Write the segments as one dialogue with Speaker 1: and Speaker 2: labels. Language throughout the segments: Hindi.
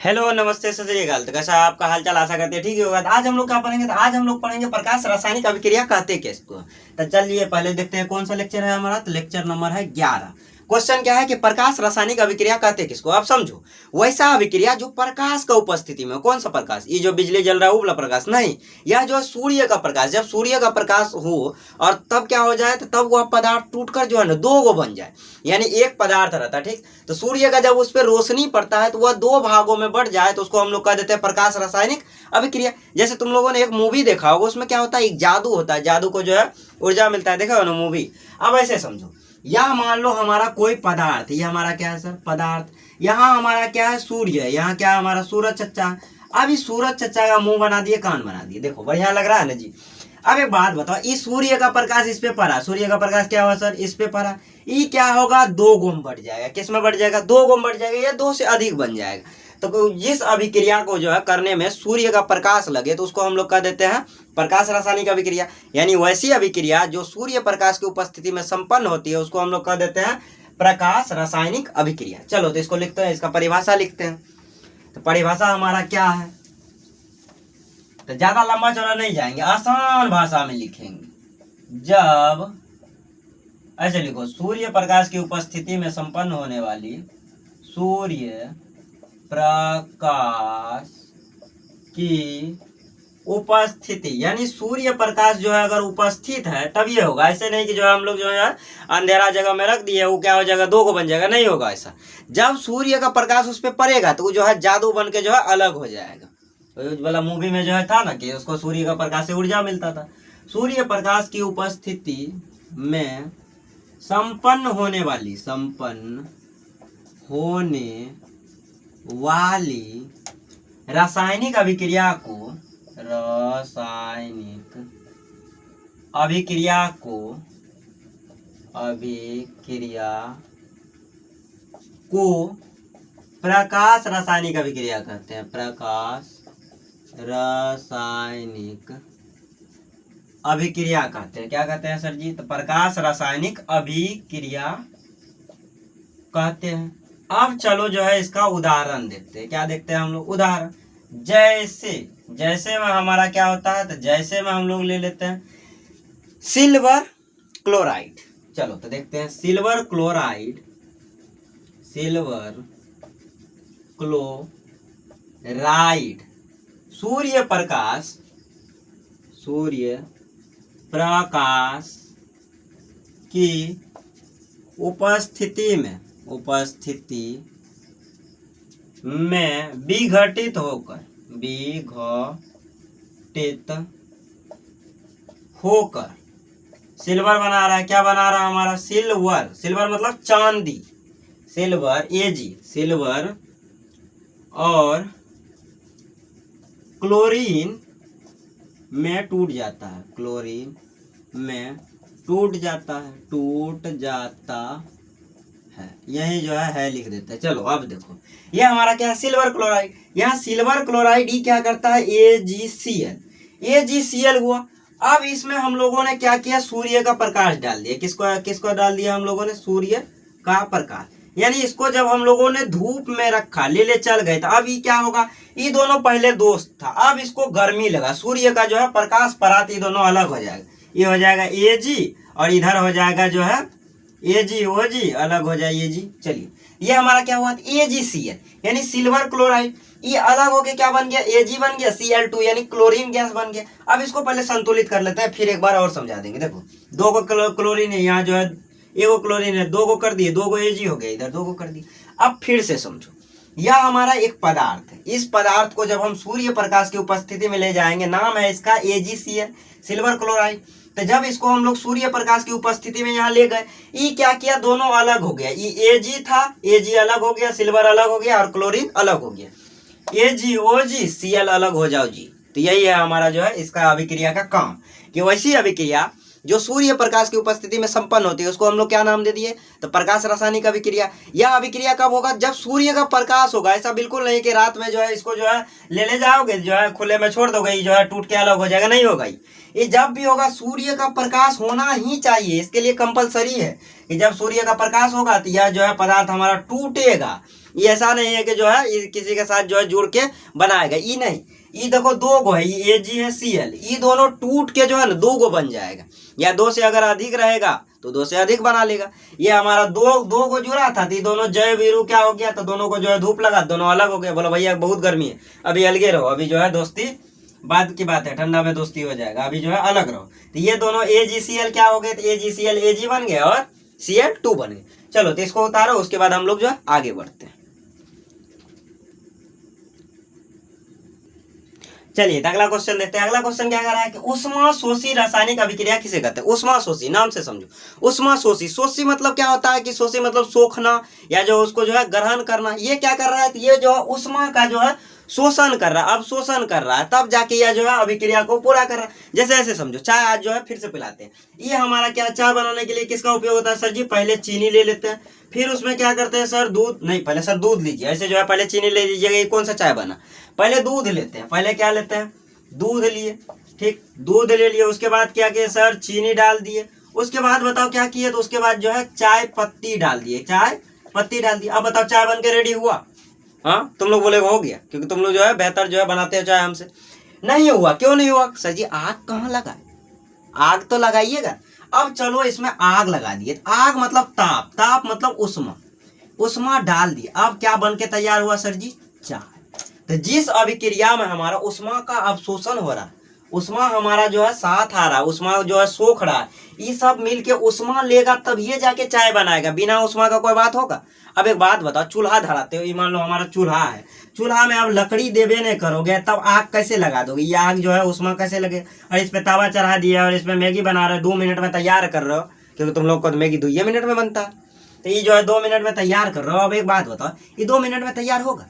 Speaker 1: हेलो नमस्ते सत श्री अकाल। तो कैसा आपका हालचाल, आशा करते हैं ठीक ही होगा। तो आज हम लोग क्या पढ़ेंगे, तो आज हम लोग पढ़ेंगे प्रकाश रासायनिक अभिक्रिया कहते किसको। तो चलिए पहले देखते हैं कौन सा लेक्चर है हमारा। तो लेक्चर नंबर है 11। क्वेश्चन क्या है कि प्रकाश रासायनिक अभिक्रिया कहते किसको। आप समझो, वैसा अभिक्रिया जो प्रकाश का उपस्थिति में, कौन सा प्रकाश, ये जो बिजली जल रहा है वो वाला प्रकाश नहीं, यह जो सूर्य का प्रकाश, जब सूर्य का प्रकाश हो और तब क्या हो जाए, तो तब वह पदार्थ टूटकर जो है ना दो गो बन जाए, यानी एक पदार्थ रहता है ठीक। तो सूर्य का जब उस पर रोशनी पड़ता है तो वह दो भागों में बढ़ जाए तो उसको हम लोग कह देते हैं प्रकाश रासायनिक अभिक्रिया। जैसे तुम लोगों ने एक मूवी देखा होगा, उसमें क्या होता है, एक जादू होता है, जादू को जो है ऊर्जा मिलता है, देखा हो ना मूवी। अब ऐसे समझो, यह मान लो हमारा कोई पदार्थ, ये हमारा क्या है सर, पदार्थ। यहाँ हमारा क्या है, सूर्य है। यहाँ क्या है हमारा, सूरज चच्चा। अब इस सूरज चच्चा का मुंह बना दिए, कान बना दिए, देखो बढ़िया लग रहा है ना जी। अब एक बात बताओ, इस सूर्य का प्रकाश इस पे पड़ा, सूर्य का प्रकाश क्या हुआ सर, इस पे पड़ा, ये क्या होगा, दो गुम बढ़ जाएगा। किस में बढ़ जाएगा, दो गुम बढ़ जाएगा, या दो से अधिक बन जाएगा। तो जिस अभिक्रिया को जो है करने में सूर्य का प्रकाश लगे तो उसको हम लोग कह देते हैं प्रकाश रासायनिक अभिक्रिया। यानी वैसी अभिक्रिया जो सूर्य प्रकाश की उपस्थिति में संपन्न होती है उसको हम लोग कह देते हैं प्रकाश रासायनिक अभिक्रिया। चलो तो इसको लिखते हैं, इसका परिभाषा लिखते हैं। तो परिभाषा हमारा क्या है, तो ज्यादा लंबा चौड़ा नहीं जाएंगे, आसान भाषा में लिखेंगे। जब ऐसे लिखो, सूर्य प्रकाश की उपस्थिति में संपन्न होने वाली सूर्य प्रकाश की उपस्थिति, यानी सूर्य प्रकाश जो है अगर उपस्थित है तब ये होगा। ऐसे नहीं कि जो है हम लोग जो है अंधेरा जगह में रख दिए, वो क्या हो जाएगा, दो को बन जाएगा, नहीं होगा ऐसा। जब सूर्य का प्रकाश उस पर पड़ेगा तो वो जो है जादू बन के जो है अलग हो जाएगा। तो वाला मूवी में जो है था ना कि उसको सूर्य का प्रकाश से ऊर्जा मिलता था। सूर्य प्रकाश की उपस्थिति में संपन्न होने वाली रासायनिक अभिक्रिया को प्रकाश रासायनिक अभिक्रिया कहते हैं। प्रकाश रासायनिक अभिक्रिया कहते हैं। क्या कहते हैं सर जी, तो प्रकाश रासायनिक अभिक्रिया कहते हैं। अब चलो जो है इसका उदाहरण देखते हैं। क्या देखते हैं हम लोग, उदाहरण। जैसे में हमारा क्या होता है, तो जैसे में हम लोग ले लेते हैं सिल्वर क्लोराइड। चलो तो देखते हैं सिल्वर क्लोराइड सूर्य प्रकाश की उपस्थिति में विघटित होकर सिल्वर बना रहा है। क्या बना रहा है हमारा, सिल्वर मतलब चांदी, सिल्वर और क्लोरीन में टूट जाता है, यही जो है लिख देते हैं। चलो अब देखो, ये हमारा क्या है, सिल्वर क्लोराइड। यहाँ सिल्वर क्लोराइड ही क्या करता है, AgCl हुआ। अब इसमें हम लोगों ने क्या किया, सूर्य का प्रकाश डाल दिया। किसको डाल दिया हम लोगों ने, सूर्य का प्रकाश। यानी इसको जब हम लोगों ने धूप में रखा, ले चल गए, तो अब ये क्या होगा, ये दोनों पहले दोस्त था, अब इसको गर्मी लगा, सूर्य का जो है प्रकाश पड़ा, ये दोनों अलग हो जाएगा। ये हो जाएगा Ag और इधर हो जाएगा जो है AgOG, अलग हो जाए Ag। चलिए ये हमारा क्या हुआ, AgCl यानी सिल्वर क्लोराइड, ये अलग होके क्या बन गया, Ag बन गया, Cl2 यानी क्लोरीन गैस बन गया। अब इसको पहले संतुलित कर लेते हैं, फिर एक बार और समझा देंगे। देखो दो को क्लोरीन है, यहाँ जो है एगो क्लोरीन है, दो को कर दिए, दो को Ag हो गया, इधर दो को कर दिए। अब फिर से समझो, यह हमारा एक पदार्थ है। इस पदार्थ को जब हम सूर्य प्रकाश की उपस्थिति में ले जाएंगे, नाम है इसका AgCl, सिल्वर क्लोराइड। तो जब इसको हम लोग सूर्य प्रकाश की उपस्थिति में यहाँ ले गए, ये क्या किया, दोनों अलग हो गया। ये Ag था, Ag अलग हो गया, सिल्वर अलग हो गया और क्लोरीन अलग हो गया, AgOG Cl अलग हो जाओ जी। तो यही है हमारा जो है इसका अभिक्रिया का काम, कि वैसी अभिक्रिया जो सूर्य प्रकाश की उपस्थिति में संपन्न होती है उसको हम लोग क्या नाम दे दिए, तो प्रकाश रासायनिक अभिक्रिया। यह अभिक्रिया कब होगा, जब सूर्य का प्रकाश होगा। ऐसा बिल्कुल नहीं कि रात में जो है इसको जो है ले जाओगे, जो है खुले में छोड़ दोगे, जो है टूट के अलग हो जाएगा, नहीं होगा। ये जब भी होगा सूर्य का प्रकाश होना ही चाहिए, इसके लिए कंपलसरी है कि जब सूर्य का प्रकाश होगा तो यह जो है पदार्थ हमारा टूटेगा। ये ऐसा नहीं है कि जो है किसी के साथ जो है जुड़ के बनाएगा, ये नहीं। ये देखो दो गो है, ये Ag है Cl, ये दोनों टूट के जो है ना दो गो बन जाएगा, या दो से अगर अधिक रहेगा तो दो से अधिक बना लेगा। ये हमारा दो को जुड़ा था, तो ये दोनों जय वीरू क्या हो गया, तो दोनों को जो है धूप लगा, दोनों अलग हो गया। बोलो भैया बहुत गर्मी है, अभी अलगे रहो, अभी जो है दोस्ती बाद की बात है, ठंडा में दोस्ती हो जाएगा, अभी जो है अलग रहो। तो ये दोनों AgCl क्या हो गए, तो AgCl Ag बन गया और Cl2 बन गए। चलो तो इसको उतारो, उसके बाद हम लोग जो है आगे बढ़ते हैं। चलिए तो अगला क्वेश्चन देखते हैं। अगला क्वेश्चन क्या कर रहा है कि उष्माशोषी रासायनिक अभिक्रिया किसे कहते हैं। उष्माशोषी नाम से समझो, उष्माशोषी, शोषी मतलब क्या होता है कि शोषी मतलब सोखना या जो उसको जो है ग्रहण करना। ये क्या कर रहा है, तो ये जो है उष्मा का जो है शोषण कर रहा है, अब शोषण कर रहा है, तब जाके यह जो है अभिक्रिया को पूरा कर रहा है। जैसे ऐसे समझो, चाय आज जो है फिर से पिलाते हैं, ये हमारा क्या चाय बनाने के लिए किसका उपयोग होता है सर जी, पहले चीनी ले लेते हैं, फिर उसमें क्या करते हैं सर, दूध नहीं, पहले सर दूध लीजिए, ऐसे जो है पहले चीनी ले लीजिएगा, ये कौन सा चाय बना, पहले दूध लेते हैं, पहले क्या लेते हैं, दूध लिए, ठीक, दूध ले लिए, उसके बाद क्या किए सर, चीनी डाल दिए, उसके बाद बताओ क्या किए, तो उसके बाद जो है चाय पत्ती डाल दिए, चाय पत्ती डाल दी। अब बताओ चाय बन के रेडी हुआ, हाँ तुम लोग बोलेगा हो गया, क्योंकि तुम लोग जो है बेहतर जो है बनाते हो चाय हमसे। नहीं हुआ, क्यों नहीं हुआ सर जी, आग कहाँ लगा, आग तो लगाइएगा। अब चलो इसमें आग लगा दिए, आग मतलब ताप, ताप मतलब उष्मा, उष्मा डाल दी, अब क्या बन के तैयार हुआ सर जी, चाय। तो जिस अभिक्रिया में हमारा उष्मा का अवशोषण हो रहा है, उष्मा हमारा जो है साथ आ रहा है, उष्मा जो है सोख रहा है, ये सब मिलके उष्मा लेगा तब ये जाके चाय बनाएगा, बिना उष्मा का कोई बात होगा। अब एक बात बताओ, चूल्हा धराते हो, ये मान लो हमारा चूल्हा है, चूल्हा में आप लकड़ी देवे नहीं करोगे तब आग कैसे लगा दोगे, ये आग जो है उष्मा कैसे लगे। और इस पे तवा चढ़ा दिया और इसमें मैगी बना रहे हो, 2 मिनट में तैयार कर रहे हो, क्योंकि तुम लोग को तो मैगी 2 मिनट में बनता है, तो ये जो है 2 मिनट में तैयार कर रहे हो। अब एक बात बताओ, ये 2 मिनट में तैयार होगा,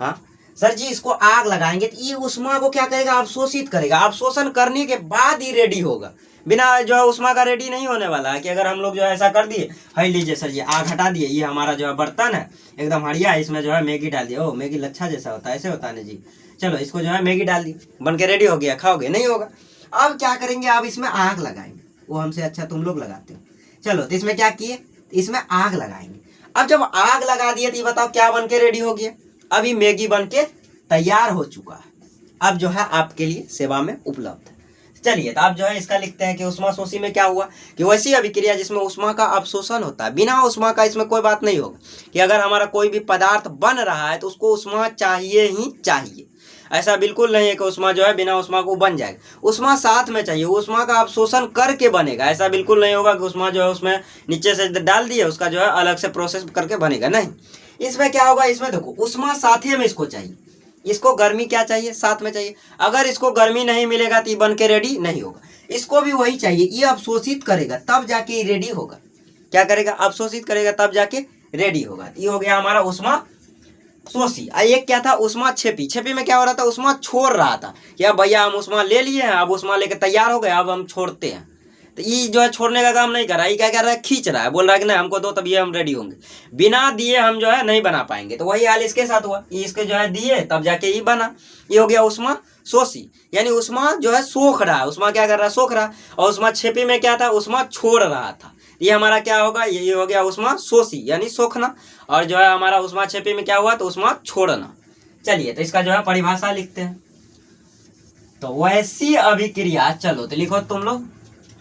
Speaker 1: हाँ सर जी, इसको आग लगाएंगे तो ये उष्मा को क्या करेगा, अवशोषित करेगा, अवशोषण करने के बाद ही रेडी होगा, बिना जो है उष्मा का रेडी नहीं होने वाला है। कि अगर हम लोग जो है ऐसा कर दिए, है लीजिए सर जी आग हटा दिए, ये हमारा जो है बर्तन है एकदम हड़िया, इसमें जो है मैगी डाल दिया, ओ मैगी लच्छा जैसा होता है, ऐसे होता है ना जी, चलो इसको जो है मैगी डाल दी, बन के रेडी हो गया, खाओगे, नहीं होगा। अब क्या करेंगे, अब इसमें आग लगाएंगे, वो हमसे अच्छा तुम लोग लगाते हो, चलो तो इसमें क्या किए, इसमें आग लगाएंगे। अब जब आग लगा दिए तो ये बताओ क्या बन के रेडी हो गया, अभी मैगी बन के तैयार हो चुका है, अब जो है आपके लिए सेवा में उपलब्ध है। चलिए तो आप जो है इसका लिखते हैं कि उष्माशोषी में क्या हुआ कि वैसी अभिक्रिया जिसमें उष्मा का अवशोषण होता है, बिना उष्मा का इसमें कोई बात नहीं होगा। कि अगर हमारा कोई भी पदार्थ बन रहा है तो उसको उष्मा चाहिए ही चाहिए, ऐसा बिल्कुल नहीं है कि उष्मा जो है बिना उष्मा को बन जाएगा, उष्मा साथ में चाहिए, उष्मा का अवशोषण करके बनेगा, ऐसा बिल्कुल नहीं होगा कि उष्मा जो है उसमें नीचे से डाल दिए उसका जो है अलग से प्रोसेस करके बनेगा, नहीं। इसमें क्या होगा, इसमें देखो उष्मा साथ ही में इसको चाहिए, इसको गर्मी क्या चाहिए, साथ में चाहिए। अगर इसको गर्मी नहीं मिलेगा तो ये बन के रेडी नहीं होगा, इसको भी वही चाहिए, ये अवशोषित करेगा तब जाके ये रेडी होगा, क्या करेगा, अवशोषित करेगा तब जाके रेडी होगा। ये हो गया हमारा उष्मा शोषी। एक क्या था, उष्मा छेपी, छेपी में क्या हो रहा था, उष्मा छोड़ रहा था कि अब भैया हम उष्मा ले लिए हैं, अब उष्मा लेके तैयार हो गए, अब हम छोड़ते हैं। तो ये जो है छोड़ने का काम नहीं कर रहा है, ये क्या कर रहा है, खींच रहा है, बोल रहा है कि नहीं हमको दो तभी हम रेडी होंगे, बिना दिए हम जो है नहीं बना पाएंगे। तो वही हाल इसके साथ हुआ, ये इसके जो है दिए तब जाके ये बना, ये हो गया उष्मा शोषी, यानी उष्मा जो है सोख रहा है, उष्मा क्या कर रहा है, सोख रहा है। और उष्मा छेपी में क्या था, उष्मा छोड़ रहा था, ये हमारा क्या होगा, ये हो गया उष्मा शोषी यानी सोखना। और जो है हमारा उष्मा छेपी में क्या हुआ, तो उष्मा छोड़ना। चलिए तो इसका जो है परिभाषा लिखते हैं। तो वैसी अभिक्रिया, चलो तो लिखो तुम लोग,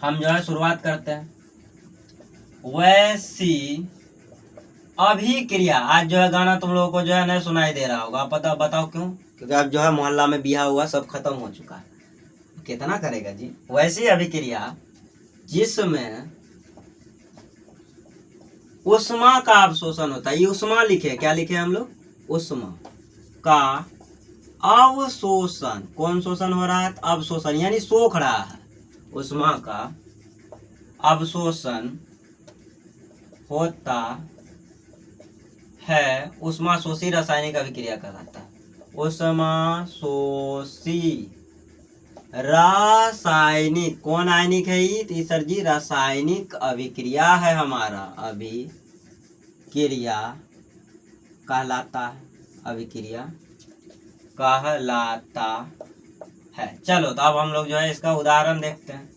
Speaker 1: हम जो है शुरुआत करते हैं। वैसी अभिक्रिया, आज जो है गाना तुम लोगों को जो है नहीं सुनाई दे रहा होगा, पता बताओ क्यों, क्योंकि अब जो है मोहल्ला में बिहा हुआ सब खत्म हो चुका है, कितना करेगा जी। वैसी अभिक्रिया जिसमें उष्मा का अवशोषण होता है, ये उष्मा लिखे, क्या लिखे हम लोग, उष्मा का अवशोषण, कौन शोषण हो रहा है, अवशोषण यानी सोख रहा है, उष्मा का अवशोषण होता है, उष्मा शोषी रासायनिक अभिक्रिया कहलाता है। उष्मा शोषी रासायनिक, कौन आयनिक है ये सर जी, रासायनिक अभिक्रिया है हमारा, अभिक्रिया कहलाता है, अभिक्रिया कहलाता है। चलो तो अब हम लोग जो है इसका उदाहरण देखते हैं।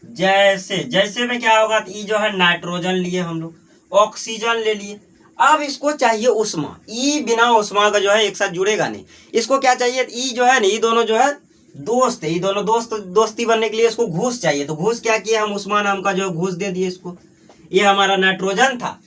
Speaker 1: जैसे, जैसे में क्या होगा, तो ये जो है नाइट्रोजन लिए हम लोग, ऑक्सीजन ले लिए। अब इसको चाहिए उष्मा, ई बिना उष्मा का जो है एक साथ जुड़ेगा नहीं। इसको क्या चाहिए, ई जो है ना, ये दोनों जो है दोस्त है, ये दोनों दोस्ती बनने के लिए इसको घूस चाहिए। तो घूस क्या किया, हम उष्मा नाम का जो घूस दे दिए इसको। ये हमारा नाइट्रोजन था,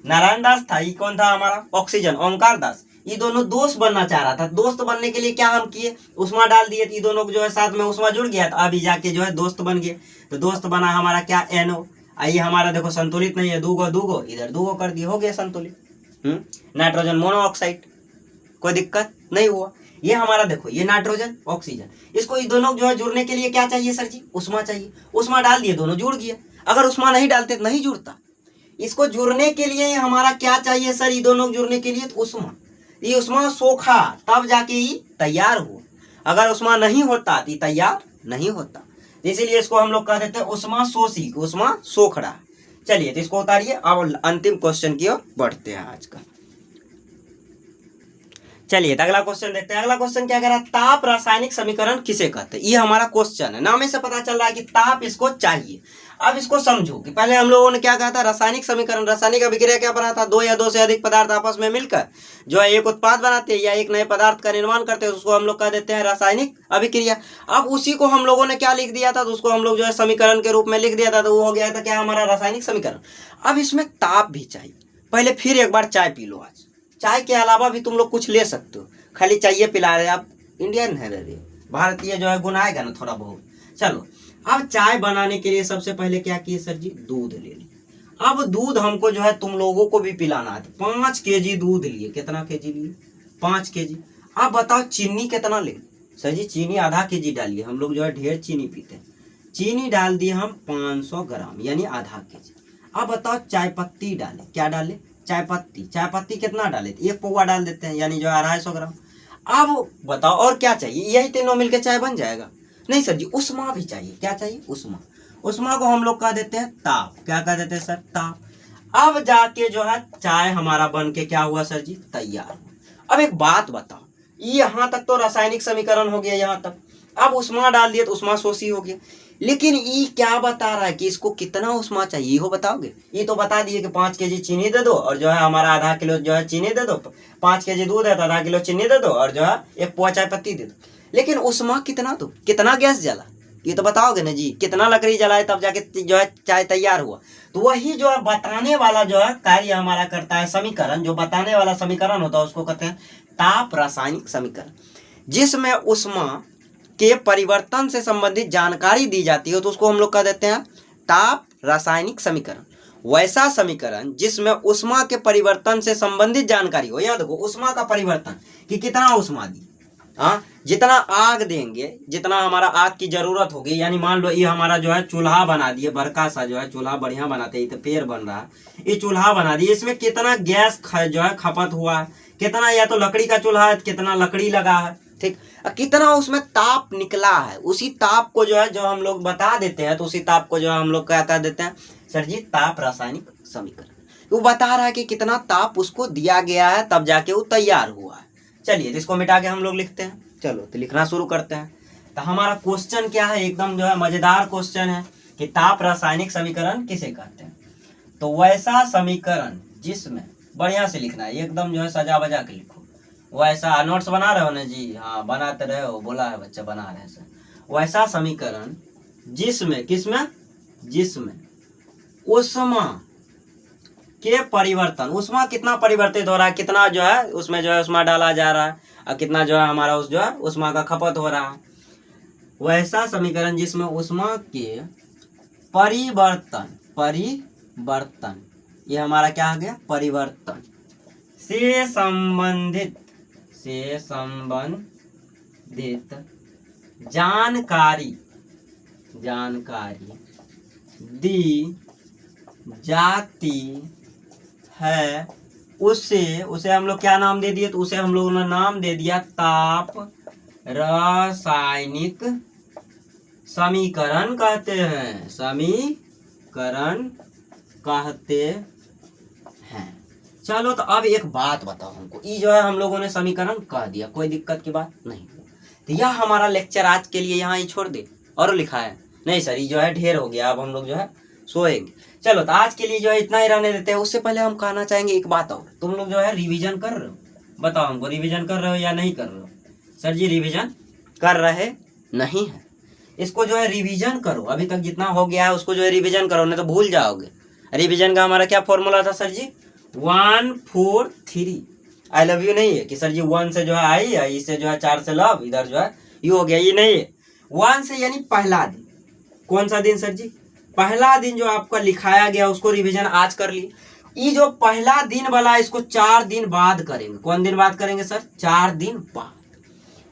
Speaker 1: नारायण दास था, ये कौन था हमारा ऑक्सीजन, ओंकार दास। ये दोनों दोस्त बनना चाह रहा था। दोस्त बनने के लिए क्या हम किए, उष्मा डाल दिए, ये दोनों जो है साथ में उष्मा जुड़ गया, तो अभी जाके जो है दोस्त बन गए। तो दोस्त बना हमारा क्या, NO। आइए हमारा देखो संतुलित नहीं है, दूगो इधर दूगो कर दिए, हो गया संतुलित। नाइट्रोजन मोनोऑक्साइड, कोई दिक्कत नहीं हुआ। ये हमारा देखो, ये नाइट्रोजन ऑक्सीजन, इसको ये दोनों जो है जुड़ने के लिए क्या चाहिए सर जी, उष्मा चाहिए। उष्मा डाल दिए, दोनों जुड़ गया। अगर उष्मा नहीं डालते तो नहीं जुड़ता। इसको जुड़ने के लिए हमारा क्या चाहिए सर, ये दोनों जुड़ने के लिए तो उष्मा। ये उष्मा सोखा तब जाके ये तैयार हुआ। अगर उष्मा नहीं होता तो तैयार नहीं होता। इसीलिए इसको हम लोग कह देते हैं उष्मा शोषी, उष्मा सोख रहा। चलिए तो इसको उतारिए। अब अंतिम क्वेश्चन की ओर बढ़ते हैं आज का। चलिए तो अगला क्वेश्चन देखते हैं। अगला क्वेश्चन क्या कह रहा है, ताप रासायनिक समीकरण किसे कहते हैं। ये हमारा क्वेश्चन है, नाम से पता चल रहा है कि ताप इसको चाहिए। अब इसको समझो कि पहले हम लोगों ने क्या कहा था, रासायनिक समीकरण, रासायनिक अभिक्रिया क्या बना था, दो या दो से अधिक पदार्थ आपस में मिलकर जो है एक उत्पाद बनाते हैं या एक नए पदार्थ का निर्माण करते हैं, उसको हम लोग कह देते हैं रासायनिक अभिक्रिया। अब उसी को हम लोगों ने क्या लिख दिया था, तो उसको हम लोग जो है समीकरण के रूप में लिख दिया था, तो वो हो गया था क्या, हमारा रासायनिक समीकरण। अब इसमें ताप भी चाहिए। पहले फिर एक बार चाय पी लो। आज चाय के अलावा भी तुम लोग कुछ ले सकते हो, खाली चाहिए पिला रहे आप, इंडियन है रे, भारतीय जो है गुण आएगा ना थोड़ा बहुत। चलो अब चाय बनाने के लिए सबसे पहले क्या किए सर जी, दूध ले लिए। अब दूध हमको जो है तुम लोगों को भी पिलाना है, 5 kg दूध लिए। कितना kg लिए, 5 kg। अब बताओ चीनी कितना ले सर जी, चीनी आधा kg डालिए। हम लोग जो है ढेर चीनी पीते हैं, चीनी डाल दिए हम 500 ग्राम यानी आधा kg। अब बताओ चाय पत्ती डाले, क्या डाले, चाय पत्ती कितना डाले, 1 पौवा डाल देते हैं यानी जो 250 ग्राम। अब बताओ और क्या चाहिए, यही तीनों मिलकर चाय बन जाएगा। नहीं सर जी, उष्मा भी चाहिए। क्या चाहिए, उष्मा। उष्मा को हम लोग कह देते हैं ताप। क्या कह देते हैं सर, ताप। अब जाके जो है चाय हमारा बन के क्या हुआ सर जी, तैयार हुआ। अब एक बात बताओ, यहाँ तक तो रासायनिक समीकरण हो गया यहाँ तक। अब उष्मा डाल दिए तो उष्मा शोषी हो गया, लेकिन ये क्या बता रहा है कि इसको कितना उष्मा चाहिए, हो बताओगे। ये तो बता दिए कि 5 kg चीनी दे दो और जो है हमारा आधा किलो जो है चीनी दे दो, 5 kg दूध है तो आधा किलो चीनी दे दो और जो है 1 पौवा चाय पत्ती दे दो। लेकिन उष्मा कितना दो, कितना गैस जला, ये तो बताओगे ना जी। कितना लकड़ी जलाए तब जाके जो है चाय तैयार हुआ। तो वही जो है बताने वाला जो है कार्य हमारा करता है समीकरण, जो बताने वाला समीकरण होता है उसको कहते हैं ताप रासायनिक समीकरण। जिसमें उष्मा के परिवर्तन से संबंधित जानकारी दी जाती है तो उसको हम लोग कह देते हैं ताप रासायनिक समीकरण। वैसा समीकरण जिसमें उष्मा के परिवर्तन से संबंधित जानकारी हो। यहाँ देखो उष्मा का परिवर्तन कि कितना उष्मा दी, हाँ, जितना आग देंगे, जितना हमारा आग की जरूरत होगी। यानी मान लो ये हमारा जो है चूल्हा बना दिए, बड़का सा जो है चूल्हा बढ़िया बनाते हैं, तो पेड़ बन रहा है, ये चूल्हा बना दिए, इसमें कितना गैस जो है खपत हुआ है, कितना, या तो लकड़ी का चूल्हा है कितना लकड़ी लगा है, ठीक, कितना उसमें ताप निकला है। उसी ताप को जो है जो हम लोग बता देते हैं, तो उसी ताप को जो है हम लोग क्या कह देते हैं सर जी, ताप रासायनिक समीकरण। वो बता रहा है कि कितना ताप उसको दिया गया है तब जाके वो तैयार हुआ है। चलिए तो इसको मिटा के हम लोग लिखते हैं। चलो तो लिखना शुरू करते हैं। तो हमारा क्वेश्चन क्या है, एकदम जो है मजेदार क्वेश्चन है कि ताप रासायनिक समीकरण किसे कहते हैं। तो वैसा समीकरण जिसमें, बढ़िया से लिखना है एकदम जो है सजा बजा के लिखो। वैसा नोट्स बना रहे हो ना जी, हाँ बनाते रहे हो, बोला है बच्चा बना रहे हैं। वैसा समीकरण जिसमें, किसमें, जिसमें उष्मा के परिवर्तन, उष्मा कितना परिवर्तित हो रहा है, कितना जो है उसमें जो है उष्मा डाला जा रहा है और कितना जो है हमारा उस जो है उष्मा का खपत हो रहा है। वैसा समीकरण जिसमें उष्मा के परिवर्तन, ये हमारा क्या आ गया, परिवर्तन से संबंधित जानकारी दी जाती है, उसे हम लोग क्या नाम दे दिए, तो उसे हम लोगों ने नाम दे दिया ताप रासायनिक समीकरण कहते हैं, समीकरण कहते हैं। चलो तो अब एक बात बताओ हमको, ये जो है हम लोगों ने समीकरण कह दिया, कोई दिक्कत की बात नहीं। तो यह हमारा लेक्चर आज के लिए यहाँ ही छोड़ दे, और लिखा है नहीं सर ये जो है ढेर हो गया, अब हम लोग जो है सोएंगे। चलो तो आज के लिए जो है इतना ही रहने देते हैं। उससे पहले हम कहना चाहेंगे एक बात और, तुम लोग जो है रिवीजन कर रहे हो? बताओ हमको, रिवीजन कर रहे हो या नहीं कर रहे हो? सर जी रिवीजन कर रहे नहीं है। इसको जो है रिवीजन करो, अभी तक जितना हो गया है उसको जो है रिवीजन करो, नहीं तो भूल जाओगे। रिवीजन का हमारा क्या फॉर्मूला था sir ji? 1 4 3। I love you नहीं है कि सर जी 1 से जो है आई, इससे जो है 4 से लव, इधर जो है यू हो गया, ये नहीं है। 1 से यानी पहला दिन। कौन सा दिन सर जी? पहला दिन जो आपका लिखाया गया उसको रिवीजन आज कर लिए। ये जो पहला दिन वाला इसको 4 दिन बाद करेंगे। कौन दिन बाद करेंगे सर? 4 दिन बाद।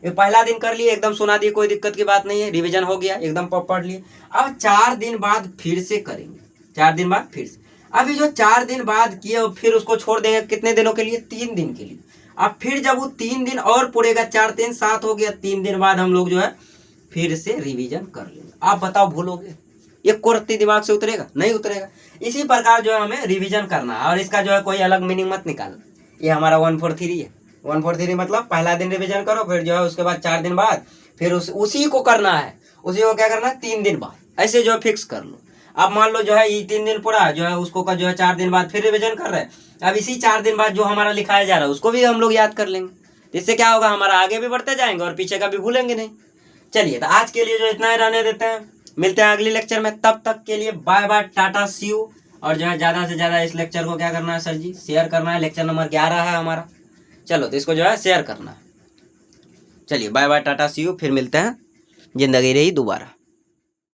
Speaker 1: ये पहला दिन कर लिए, एकदम सुना दिए, कोई दिक्कत की बात नहीं है, रिवीजन हो गया, एकदम पढ़ लिए। अब 4 दिन बाद फिर से करेंगे, 4 दिन बाद फिर से। अभी जो 4 दिन बाद किए फिर उसको छोड़ देंगे कितने दिनों के लिए? 3 दिन के लिए। अब फिर जब वो 3 दिन और पूरेगा, 4 3 7 हो गया, 3 दिन बाद हम लोग जो है फिर से रिवीजन कर लेंगे। आप बताओ भूलोगे? ये कुर्ती दिमाग से उतरेगा? नहीं उतरेगा। इसी प्रकार जो है हमें रिवीजन करना है, और इसका जो है कोई अलग मीनिंग मत निकालना। ये हमारा 1 4 3 है। 1 4 3 मतलब पहला दिन रिवीजन करो, फिर जो है उसके बाद 4 दिन बाद फिर उसी को करना है। उसी को क्या करना है? 3 दिन बाद। ऐसे जो है फिक्स कर लो। अब मान लो जो है ये 3 दिन पूरा जो है उसको का जो है 4 दिन बाद फिर रिवीजन कर रहे हैं। अब इसी 4 दिन बाद जो हमारा लिखाया जा रहा है उसको भी हम लोग याद कर लेंगे। इससे क्या होगा? हमारा आगे भी बढ़ते जाएंगे और पीछे का भी भूलेंगे नहीं। चलिए तो आज के लिए जो इतना ही रहने देते हैं, मिलते हैं अगली लेक्चर में। तब तक के लिए bye bye, tata, see you. और जो है ज़्यादा से ज़्यादा इस लेक्चर को क्या करना है सर जी? शेयर करना है। लेक्चर नंबर 11 है हमारा। चलो तो इसको जो है शेयर करना है। चलिए bye bye, tata, see you. फिर मिलते हैं, जिंदगी रही दोबारा।